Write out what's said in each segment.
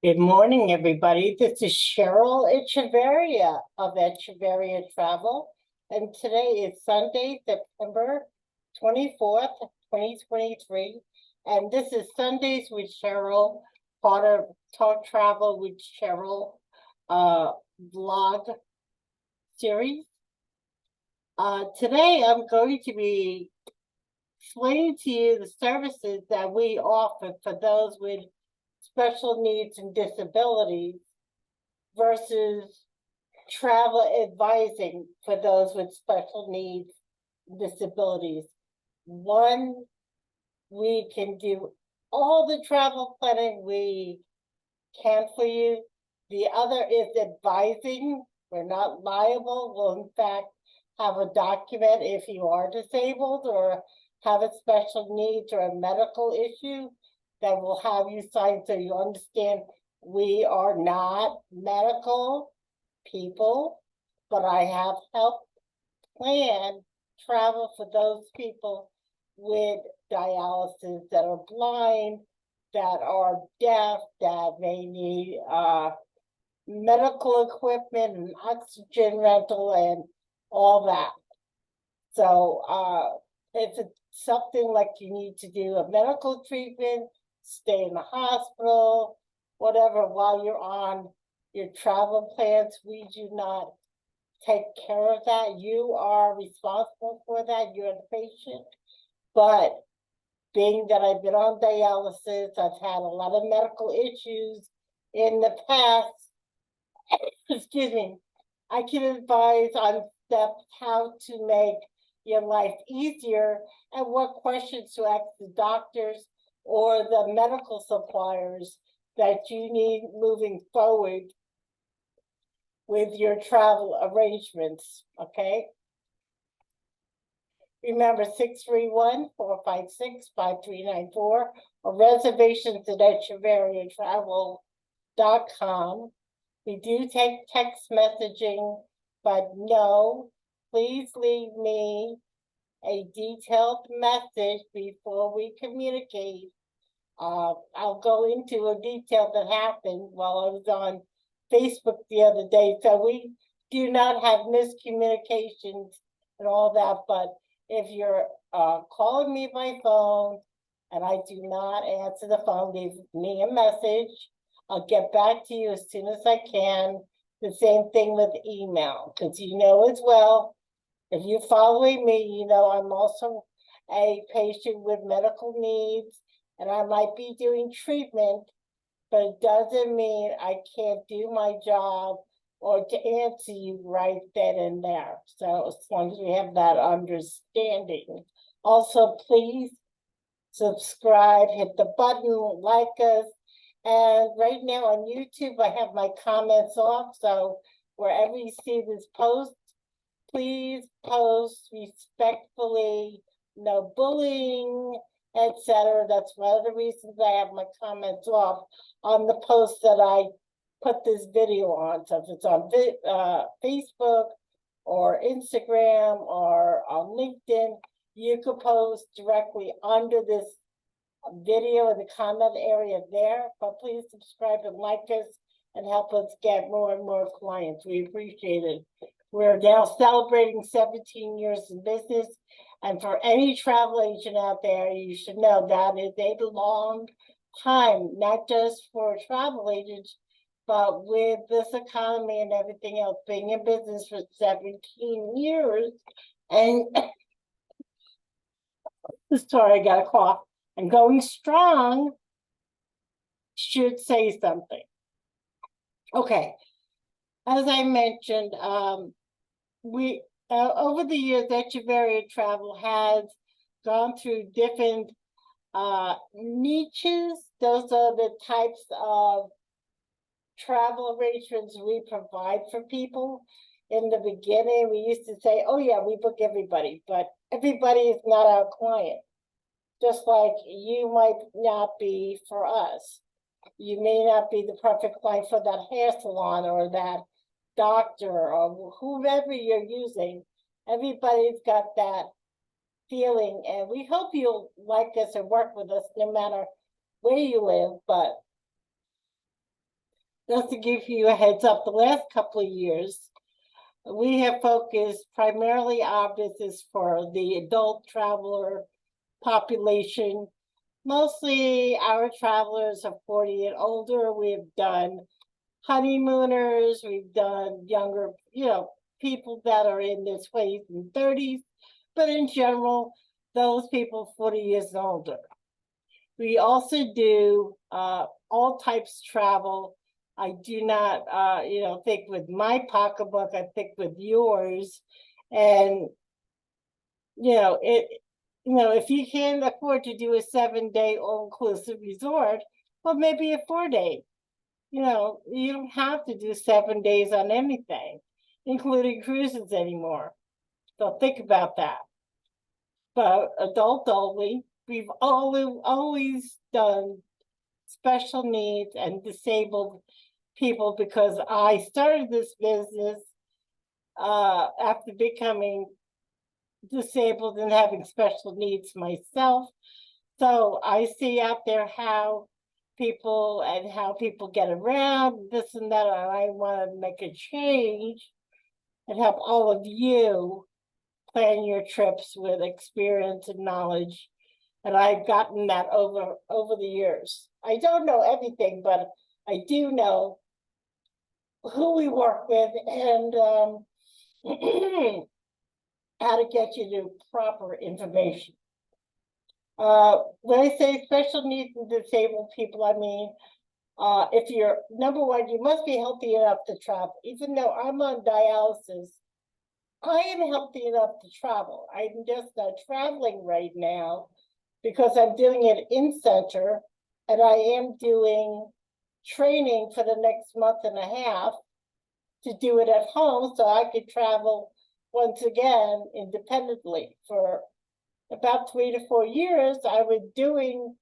Good morning, everybody. This is Cheryl Echeverria of Echeverria Travel, and today is Sunday, September 24th, 2023, and this is Sundays with Cheryl, part of Talk Travel with Cheryl vlog series. Today I'm going to be explaining to you the services that we offer for those with special needs and disabilities versus travel advising for those with special needs and disabilities. One, we can do all the travel planning we can for you. The other is advising. We're not liable. We'll in fact have a document if you are disabled or have a special needs or a medical issue that will have you sign so you understand we are not medical people, but I have helped plan travel for those people with dialysis that are blind, that are deaf, that may need medical equipment and oxygen rental and all that. So if it's something like you need to do a medical treatment, stay in the hospital, whatever, while you're on your travel plans, we do not take care of that. You are responsible for that. You're the patient. But being that I've been on dialysis, I've had a lot of medical issues in the past. Excuse me. I can advise on steps how to make your life easier and what questions to ask the doctors or the medical suppliers that you need moving forward with your travel arrangements, okay? Remember 631-456-5394 or reservations at echeveriatravel.com. We do take text messaging, but no, please leave me a detailed message before we communicate. I'll go into a detail that happened while I was on Facebook the other day. So we do not have miscommunications and all that, but if you're calling me by phone and I do not answer the phone, leave me a message. I'll get back to you as soon as I can. The same thing with email, because you know as well, if you're following me, you know I'm also a patient with medical needs, and I might be doing treatment, but it doesn't mean I can't do my job or to answer you right then and there. So as long as we have that understanding. Also, please subscribe, hit the button, like us. And right now on YouTube, I have my comments off. So wherever you see this post, please post respectfully, no bullying, etc. That's one of the reasons I have my comments off on the post that I put this video on. So if it's on Facebook or Instagram or on LinkedIn, you could post directly under this video in the comment area there. But please subscribe and like us and help us get more and more clients. We appreciate it. We're now celebrating 17 years in business. And for any travel agent out there, you should know that is a long time, not just for travel agents, but with this economy and everything else, being in business for 17 years. And sorry, I got a cough. And going strong should say something. Okay, as I mentioned, we over the years, Echeverria Travel has gone through different niches. Those are the types of travel arrangements we provide for people. In the beginning, we used to say, oh yeah, we book everybody, but everybody is not our client. Just like you might not be for us. You may not be the perfect client for that hair salon or that doctor or whoever you're using. Everybody's got that feeling, and we hope you'll like us and work with us no matter where you live. But just to give you a heads up, the last couple of years, we have focused primarily our business for the adult traveler population. Mostly our travelers are 40 and older. We've done honeymooners, we've done younger, people that are in their 20s and 30s, but in general, those people 40 years and older. We also do all types of travel. I do not, think with my pocketbook, I think with yours. And, if you can afford to do a 7-day all-inclusive resort, well, maybe a 4-day. You don't have to do 7 days on anything, including cruises anymore. So think about that. But adult only, we've always done special needs and disabled people because I started this business after becoming disabled and having special needs myself. So I see out there how people get around this and that, and I want to make a change and help all of you plan your trips with experience and knowledge. And I've gotten that over the years. I don't know everything, but I do know who we work with and how to get you to proper information. When I say special needs and disabled people, I mean, if you're, number one, you must be healthy enough to travel. Even though I'm on dialysis, I am healthy enough to travel. I'm just not traveling right now because I'm doing it in center, and I am doing training for the next month and a half to do it at home so I could travel once again independently. For about 3 to 4 years, I was doing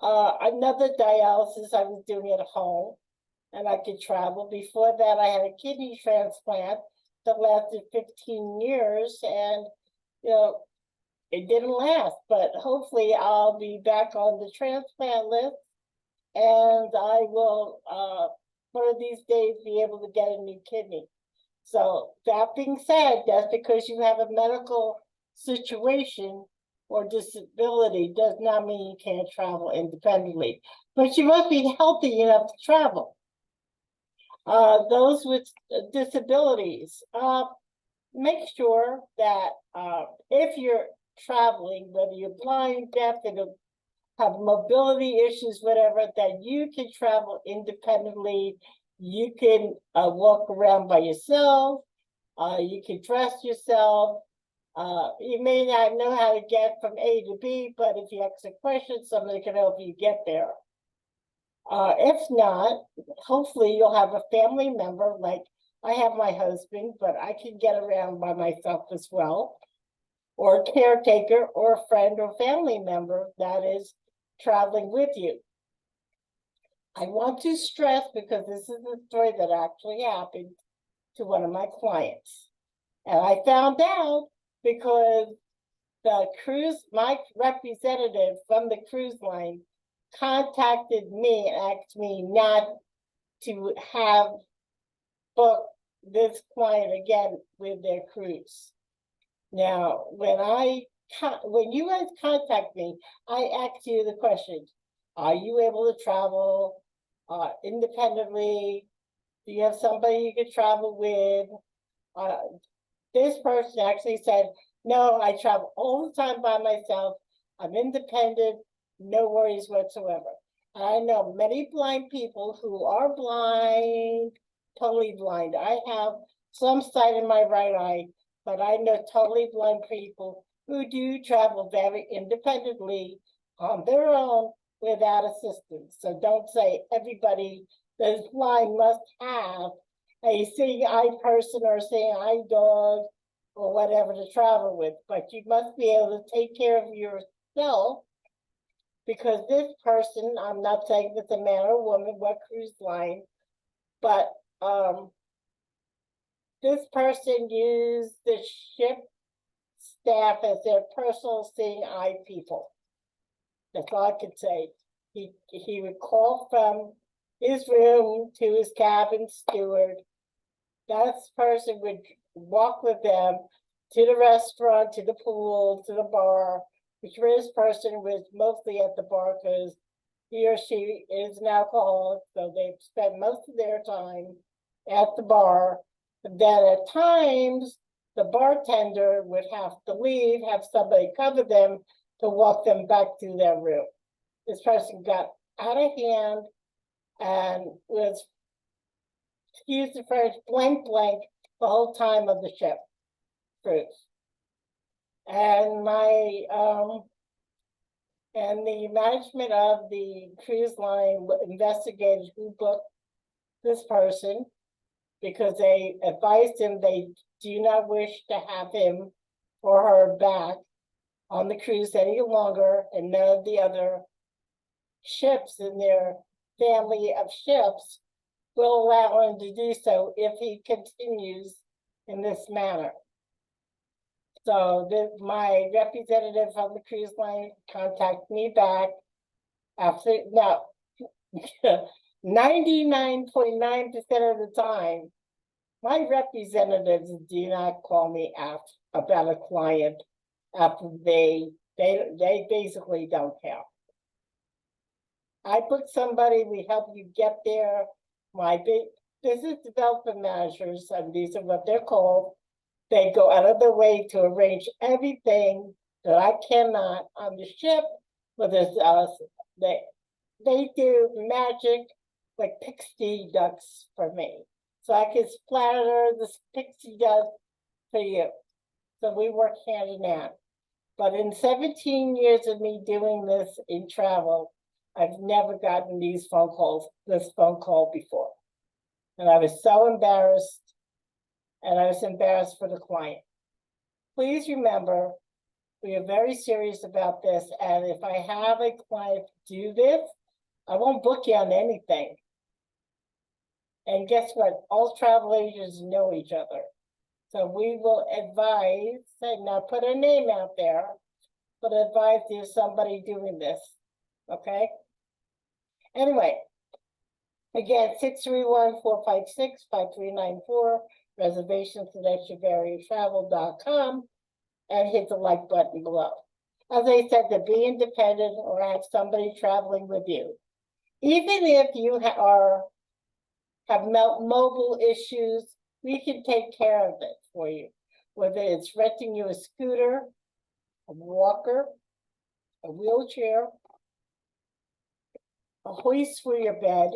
another dialysis. I was doing it at home, and I could travel. Before that, I had a kidney transplant that lasted 15 years, and it didn't last. But hopefully, I'll be back on the transplant list, and I will one of these days be able to get a new kidney. So that being said, just because you have a medical situation or disability does not mean you can't travel independently, but you must be healthy enough to travel. Those with disabilities, make sure that if you're traveling, whether you're blind, deaf, and have mobility issues, whatever, that you can travel independently. You can walk around by yourself. You can dress yourself. You may not know how to get from A to B, but if you ask a question, somebody can help you get there. If not, hopefully you'll have a family member, like I have my husband, but I can get around by myself as well, or a caretaker or a friend or family member that is traveling with you. I want to stress, because this is a story that actually happened to one of my clients. And I found out because my representative from the cruise line contacted me and asked me not to have booked this client again with their cruise. Now, when you guys contact me, I ask you the question: are you able to travel independently? Do you have somebody you could travel with? This person actually said, no, I travel all the time by myself. I'm independent, no worries whatsoever. And I know many blind people who are blind, totally blind. I have some sight in my right eye, but I know totally blind people who do travel very independently on their own without assistance. So don't say everybody that is blind must have a seeing eye person or seeing eye dog or whatever to travel with, but you must be able to take care of yourself, because this person, I'm not saying if it's a man or woman, what cruise line, but this person used the ship staff as their personal seeing eye people. That's all I could say. He would call from his room to his cabin steward. That person would walk with them to the restaurant, to the pool, to the bar. The curious person was mostly at the bar because he or she is an alcoholic, so they spend most of their time at the bar. But then at times, the bartender would have to leave, have somebody cover them to walk them back to their room. This person got out of hand and was, excuse the French, blank the whole time of the ship cruise. And the management of the cruise line investigated who booked this person because they advised him they do not wish to have him or her back on the cruise any longer, and none of the other ships in their family of ships will allow him to do so if he continues in this manner. So my representative on the cruise line contacted me back after, no, 99.9% of the time, my representatives do not call me out about a client after they basically don't care. I book somebody, we help you get there. My business development managers, and these are what they're called, they go out of their way to arrange everything that I cannot on the ship. Whether they do magic like pixie ducks for me, so I can splatter the pixie dust for you. So we work hand in hand. But in 17 years of me doing this in travel, I've never gotten this phone call before. And I was so embarrassed, and I was embarrassed for the client. Please remember, we are very serious about this, and if I have a client do this, I won't book you on anything. And guess what? All travel agents know each other. So we will advise, and not put a name out there, but advise there's somebody doing this, okay? Anyway, again, 631-456-5394, reservations@cheryl.com, and hit the like button below. As I said, to be independent or have somebody traveling with you. Even if you have mobile issues, we can take care of it for you. Whether it's renting you a scooter, a walker, a wheelchair, a hoist for your bed,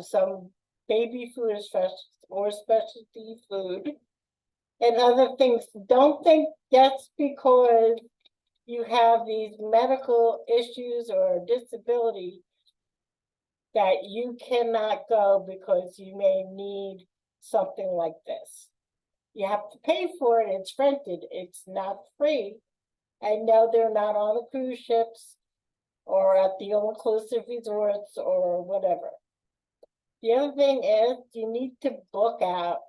some baby food or specialty food, and other things. Don't think that's because you have these medical issues or disability that you cannot go because you may need something like this. You have to pay for it, it's rented, it's not free. I know they're not on the cruise ships or at the all-inclusive resorts or whatever. The other thing is you need to book out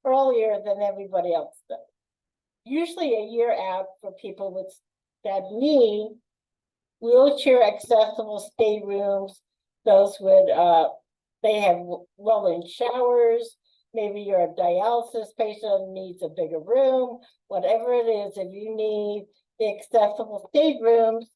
earlier than everybody else does. Usually a year out for people that need wheelchair accessible staterooms. Those would, they have well-in showers. Maybe you're a dialysis patient and needs a bigger room. Whatever it is, if you need the accessible staterooms,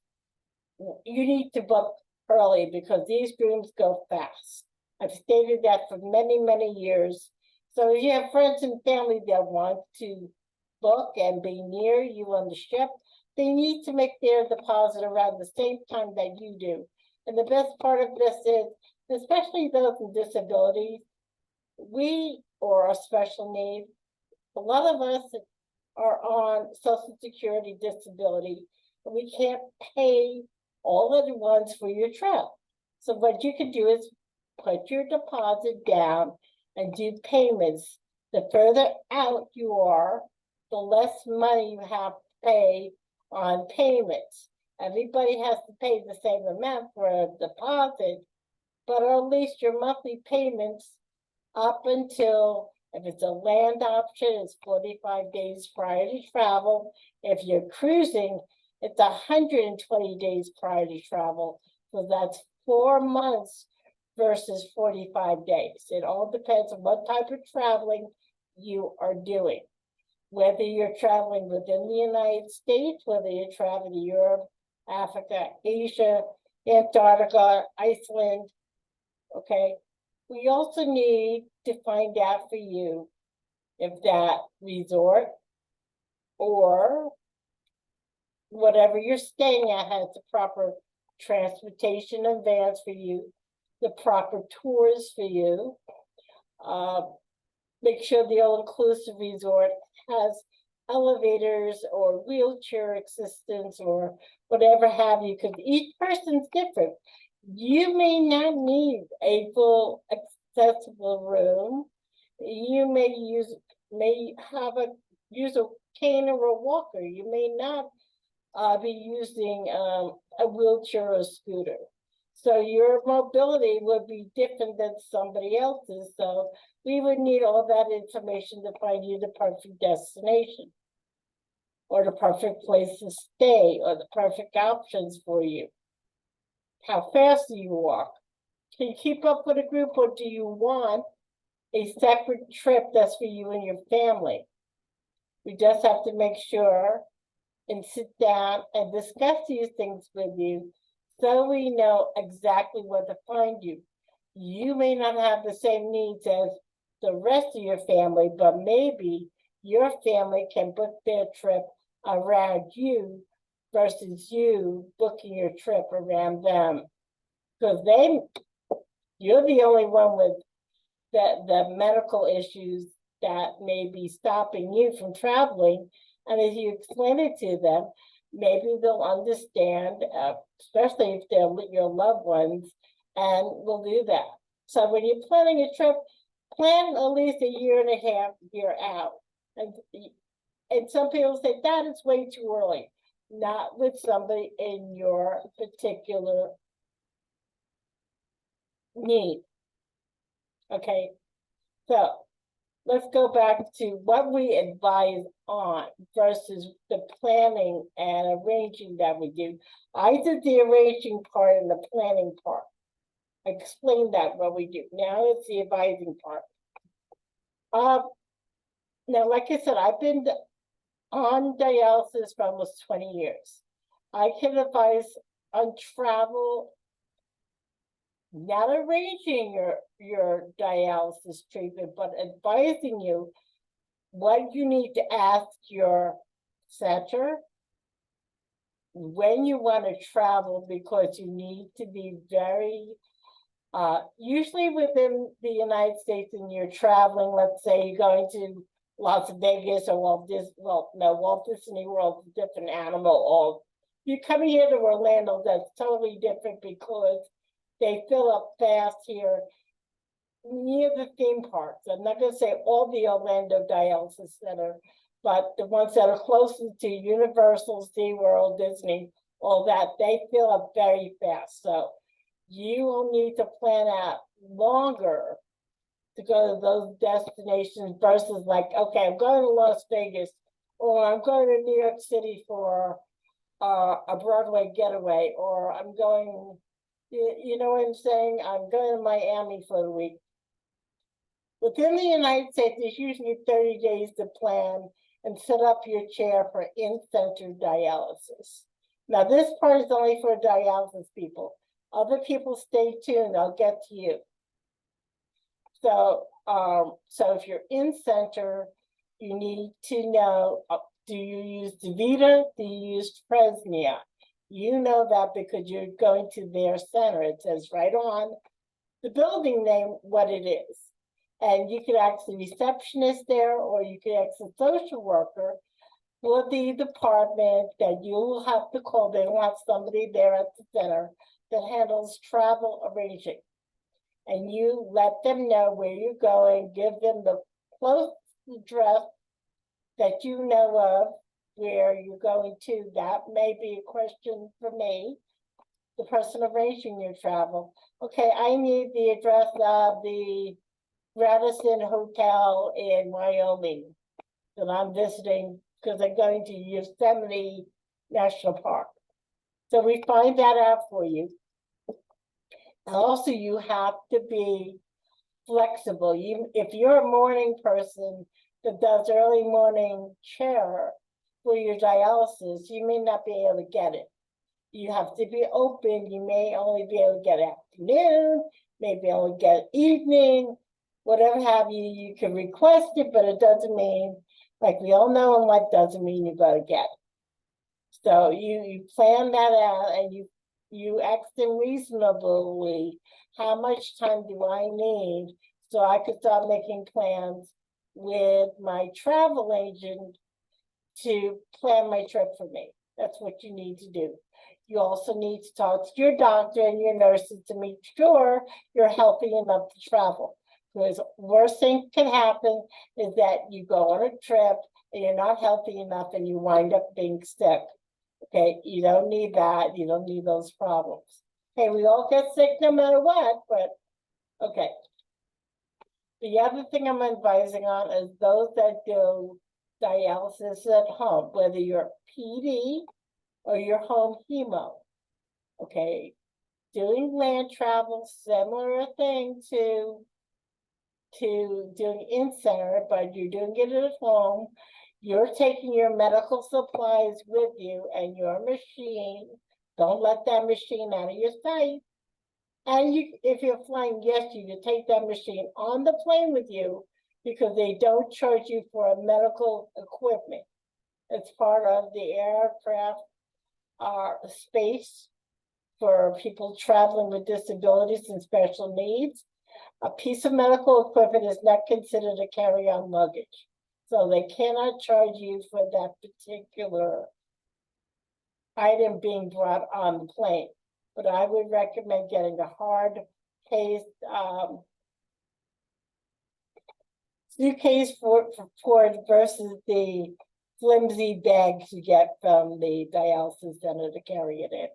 you need to book early because these rooms go fast. I've stated that for many, many years. So if you have friends and family that want to book and be near you on the ship, they need to make their deposit around the same time that you do. And the best part of this is, especially those with disabilities, or a special need, a lot of us are on Social Security disability, and we can't pay all at once for your trip. So what you can do is put your deposit down and do payments. The further out you are, the less money you have to pay on payments. Everybody has to pay the same amount for a deposit, but at least your monthly payments up until, if it's a land option, it's 45 days prior to travel. If you're cruising, it's 120 days prior to travel. So that's 4 months versus 45 days. It all depends on what type of traveling you are doing. Whether you're traveling within the United States, whether you're traveling to Europe, Africa, Asia, Antarctica, Iceland, okay? We also need to find out for you if that resort or whatever you're staying at has the proper transportation and vans for you, the proper tours for you. Make sure the all-inclusive resort has elevators or wheelchair assistance or whatever have you, because each person's different. You may not need a full accessible room. You may use a cane or a walker. You may not be using a wheelchair or a scooter. So your mobility would be different than somebody else's. So we would need all that information to find you the perfect destination or the perfect place to stay or the perfect options for you. How fast do you walk? Can you keep up with a group, or do you want a separate trip that's for you and your family? We just have to make sure and sit down and discuss these things with you so we know exactly where to find you. You may not have the same needs as the rest of your family, but maybe your family can book their trip around you versus you booking your trip around them. Because you're the only one with the medical issues that may be stopping you from traveling. And if you explain it to them, maybe they'll understand, especially if they're your loved ones, and will do that. So when you're planning a trip, plan at least a year and a half, year out. And some people say that is way too early. Not with somebody in your particular need. Okay, so let's go back to what we advise on versus the planning and arranging that we do. I did the arranging part and the planning part. I explained that what we do. Now it's the advising part. Now, like I said, I've been on dialysis for almost 20 years. I can advise on travel, not arranging your dialysis treatment, but advising you what you need to ask your center when you want to travel, because you need to be very, usually within the United States, and you're traveling, let's say you're going to Las Vegas or Walt Disney World, is a different animal. Or you come here to Orlando, that's totally different because they fill up fast here near the theme parks. I'm not going to say all the Orlando Dialysis Center, but the ones that are closest to Universal, SeaWorld, Disney, all that, they fill up very fast. So you will need to plan out longer to go to those destinations versus like, okay, I'm going to Las Vegas, or I'm going to New York City for a Broadway getaway, or I'm going, you know what I'm saying? I'm going to Miami for the week. Within the United States, there's usually 30 days to plan and set up your chair for in-center dialysis. Now, this part is only for dialysis people. Other people, stay tuned, I'll get to you. So, so if you're in-center, you need to know, do you use DaVita? Do you use Fresnia? You know that because you're going to their center. It says right on the building name what it is. And you could ask the receptionist there, or you could ask the social worker for the department that you will have to call. They will have somebody there at the center that handles travel arranging. And you let them know where you're going, give them the close address that you know of where you're going to. That may be a question for me, the person arranging your travel. Okay, I need the address of the Radisson Hotel in Wyoming that I'm visiting because I'm going to Yosemite National Park. So we find that out for you. Also, you have to be flexible. If you're a morning person that does early morning care for your dialysis, you may not be able to get it. You have to be open. You may only be able to get afternoon, maybe only get evening, whatever have you. You can request it, but it doesn't mean, like we all know in life, doesn't mean you got to get it. So you plan that out, and you ask them reasonably, how much time do I need, so I could start making plans with my travel agent to plan my trip for me. That's what you need to do. You also need to talk to your doctor and your nurses to make sure you're healthy enough to travel. Because worst thing can happen is that you go on a trip and you're not healthy enough and you wind up being sick. Okay, you don't need that. You don't need those problems. Hey, we all get sick no matter what, but okay. The other thing I'm advising on is those that do dialysis at home, whether you're PD or you're home hemo. Okay, doing land travel, similar thing to doing in-center, but you're doing it at home. You're taking your medical supplies with you and your machine. Don't let that machine out of your sight. And if you're flying, yes, you can take that machine on the plane with you, because they don't charge you for medical equipment. It's part of the aircraft space for people traveling with disabilities and special needs. A piece of medical equipment is not considered a carry-on luggage. So they cannot charge you for that particular item being brought on the plane. But I would recommend getting a hard-case suitcase for it versus the flimsy bags you get from the dialysis center to carry it in.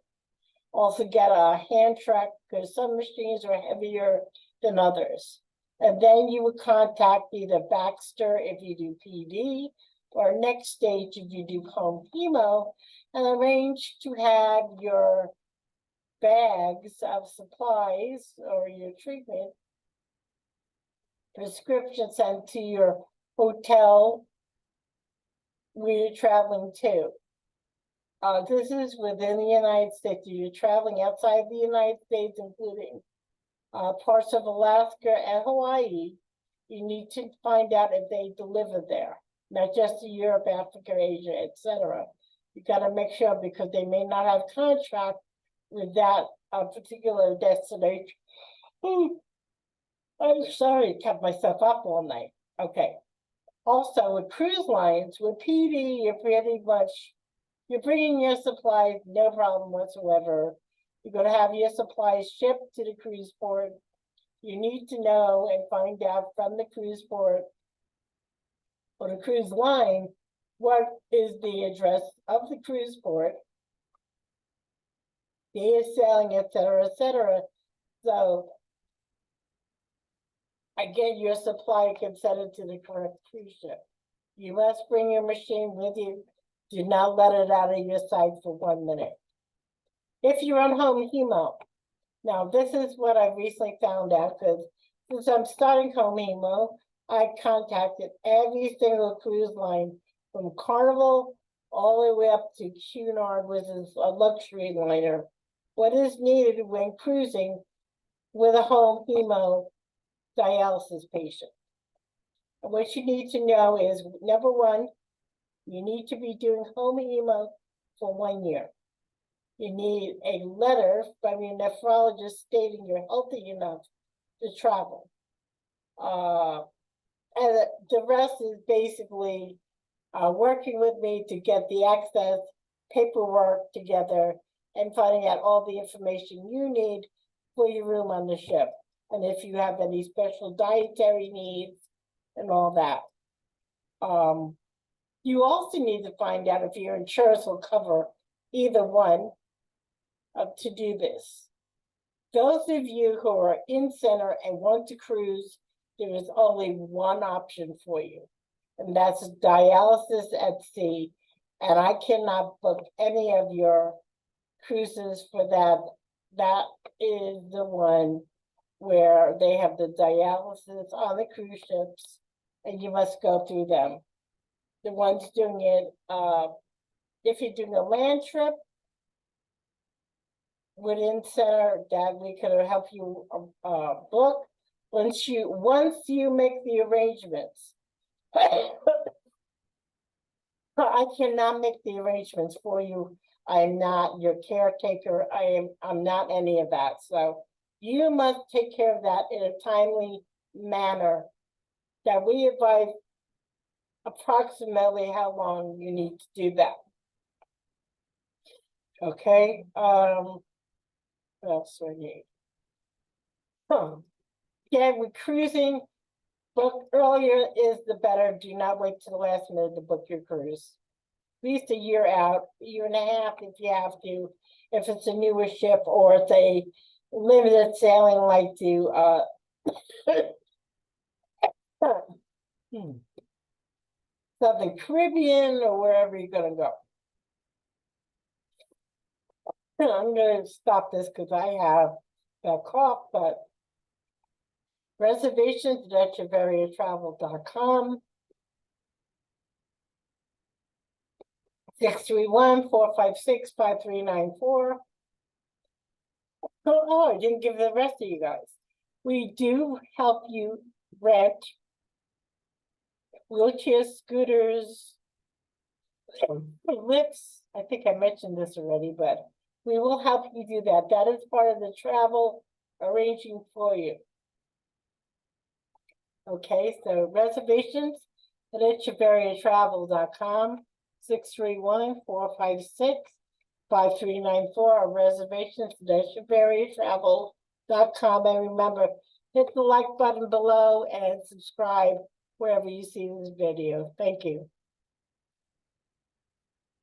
Also get a hand track, because some machines are heavier than others. And then you would contact either Baxter if you do PD, or Next Stage if you do home hemo, and arrange to have your bags of supplies or your treatment prescription sent to your hotel where you're traveling to. This is within the United States. You're traveling outside the United States, including parts of Alaska and Hawaii, you need to find out if they deliver there, not just to Europe, Africa, Asia, etc. You got to make sure, because they may not have contract with that particular destination. I'm sorry, kept myself up all night. Okay. Also, with cruise lines, with PD, you're bringing your supplies, no problem whatsoever. You're going to have your supplies shipped to the cruise port. You need to know and find out from the cruise port or the cruise line what is the address of the cruise port, day is sailing, etc., etc. So again, your supplier can send it to the correct cruise ship. You must bring your machine with you. Do not let it out of your sight for 1 minute. If you're on home hemo, now this is what I recently found out, because since I'm starting home hemo, I contacted every single cruise line from Carnival all the way up to Cunard, which is a luxury liner. What is needed when cruising with a home hemo dialysis patient? And what you need to know is, number one, you need to be doing home hemo for 1 year. You need a letter from your nephrologist stating you're healthy enough to travel. And the rest is basically working with me to get the access paperwork together and finding out all the information you need for your room on the ship. And if you have any special dietary needs and all that. You also need to find out if your insurance will cover either one to do this. Those of you who are in center and want to cruise, there is only one option for you, and that's dialysis at sea. And I cannot book any of your cruises for that. That is the one where they have the dialysis on the cruise ships, and you must go through them. The ones doing it, if you're doing a land trip within center, that we could help you book once you make the arrangements. I cannot make the arrangements for you. I'm not your caretaker. I'm not any of that. So you must take care of that in a timely manner, that we advise approximately how long you need to do that. Okay, what else do I need? Yeah, with cruising, book earlier is the better. Do not wait till the last minute to book your cruise. At least a year out, a year and a half if you have to, if it's a newer ship or it's a limited sailing like to Southern Caribbean or wherever you're gonna go. I'm gonna stop this because I have a cough, but reservations at echevarriatravel.com. 631-456-5394. Oh, I didn't give the rest of you guys. We do help you rent wheelchairs, scooters, lifts. I think I mentioned this already, but we will help you do that. That is part of the travel arranging for you. Okay, so reservations at echevarriatravel.com, 631-456-5394, or reservations at echevarriatravel.com. And remember, hit the like button below and subscribe wherever you see this video. Thank you.